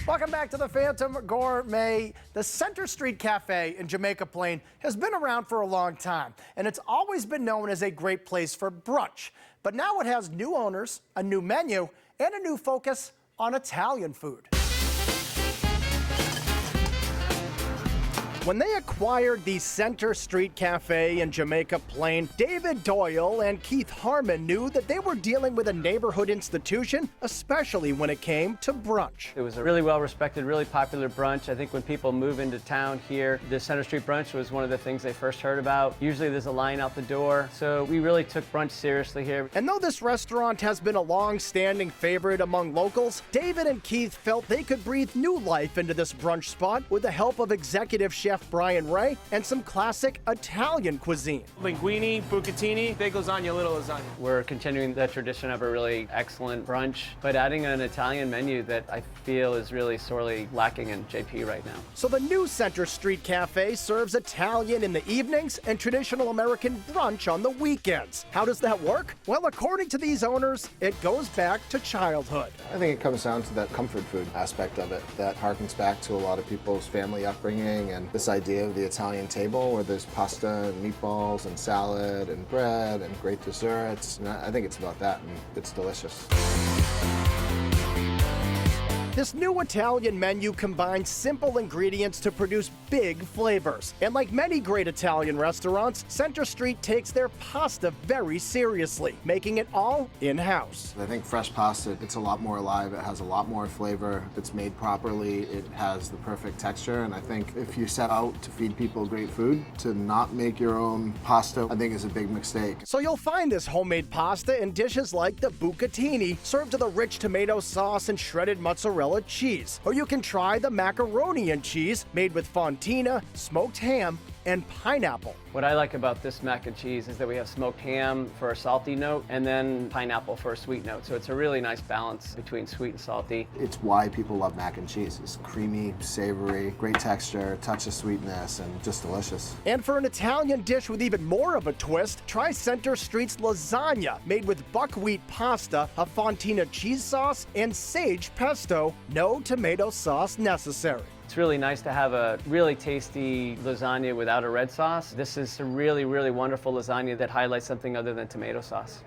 Welcome back to the Phantom Gourmet. The Center Street Cafe in Jamaica Plain has been around for a long time, and it's always been known as a great place for brunch. But now it has new owners, a new menu, and a new focus on Italian food. When they acquired the Center Street Cafe in Jamaica Plain, David Doyle and Keith Harmon knew that they were dealing with a neighborhood institution, especially when it came to brunch. It was a really well-respected, really popular brunch. I think when people move into town here, the Center Street brunch was one of the things they first heard about. Usually there's a line out the door, so we really took brunch seriously here. And though this restaurant has been a long-standing favorite among locals, David and Keith felt they could breathe new life into this brunch spot with the help of Executive Chef Brian Rae and some classic Italian cuisine. Linguine, bucatini, big lasagna, little lasagna. We're continuing the tradition of a really excellent brunch, but adding an Italian menu that I feel is really sorely lacking in JP right now. So the new Center Street Cafe serves Italian in the evenings and traditional American brunch on the weekends. How does that work? Well, according to these owners, it goes back to childhood. I think it comes down to that comfort food aspect of it that harkens back to a lot of people's family upbringing and this idea of the Italian table where there's pasta and meatballs and salad and bread and great desserts. And I think it's about that, and it's delicious. This new Italian menu combines simple ingredients to produce big flavors. And like many great Italian restaurants, Center Street takes their pasta very seriously, making it all in-house. I think fresh pasta, it's a lot more alive, it has a lot more flavor, if it's made properly, it has the perfect texture, and I think if you set out to feed people great food, to not make your own pasta, I think is a big mistake. So you'll find this homemade pasta in dishes like the bucatini, served with a rich tomato sauce and shredded mozzarella cheese. Or you can try the macaroni and cheese made with fontina, smoked ham, and pineapple. What I like about this mac and cheese is that we have smoked ham for a salty note and then pineapple for a sweet note. So it's a really nice balance between sweet and salty. It's why people love mac and cheese. It's creamy, savory, great texture, touch of sweetness, and just delicious. And for an Italian dish with even more of a twist, try Center Street's lasagna, made with buckwheat pasta, a fontina cheese sauce, and sage pesto. No tomato sauce necessary. It's really nice to have a really tasty lasagna without a red sauce. This is a really, really wonderful lasagna that highlights something other than tomato sauce.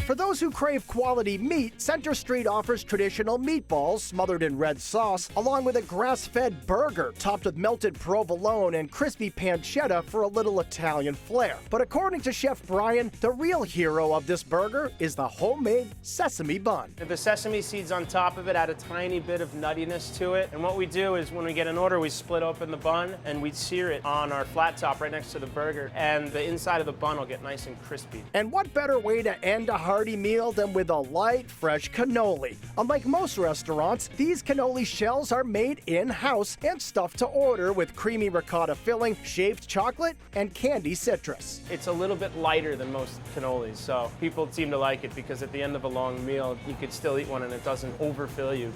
For those who crave quality meat, Center Street offers traditional meatballs smothered in red sauce, along with a grass-fed burger topped with melted provolone and crispy pancetta for a little Italian flair. But according to Chef Brian, the real hero of this burger is the homemade sesame bun. The sesame seeds on top of it add a tiny bit of nuttiness to it. And what we do is when we get an order, we split open the bun and we sear it on our flat top right next to the burger. And the inside of the bun will get nice and crispy. And what better way to end a hearty meal than with a light, fresh cannoli. Unlike most restaurants, these cannoli shells are made in-house and stuffed to order with creamy ricotta filling, shaved chocolate, and candy citrus. It's a little bit lighter than most cannolis, so people seem to like it because at the end of a long meal, you could still eat one and it doesn't overfill you.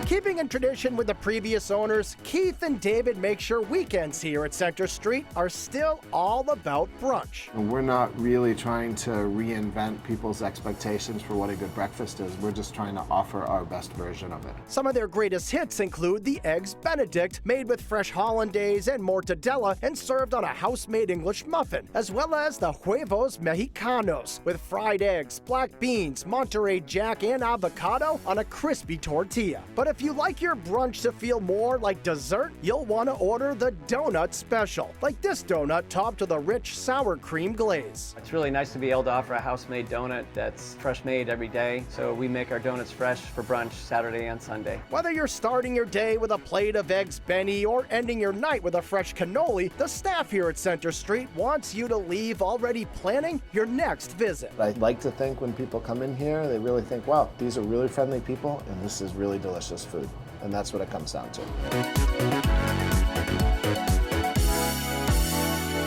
Keeping in tradition with the previous owners, Keith and David make sure weekends here at Center Street are still all about brunch. And we're not really trying to reinvent people's expectations for what a good breakfast is. We're just trying to offer our best version of it. Some of their greatest hits include the Eggs Benedict, made with fresh hollandaise and mortadella and served on a house-made English muffin, as well as the Huevos Mexicanos, with fried eggs, black beans, Monterey Jack, and avocado on a crispy tortilla. But if you like your brunch to feel more like dessert, you'll want to order the donut special, like this donut topped with a rich sour cream glaze. It's really nice to be able to offer a house-made donut that's fresh made every day. So we make our donuts fresh for brunch Saturday and Sunday. Whether you're starting your day with a plate of Eggs Benny or ending your night with a fresh cannoli, the staff here at Center Street wants you to leave already planning your next visit. I like to think when people come in here, they really think, wow, these are really friendly people and this is really delicious food. And that's what it comes down to.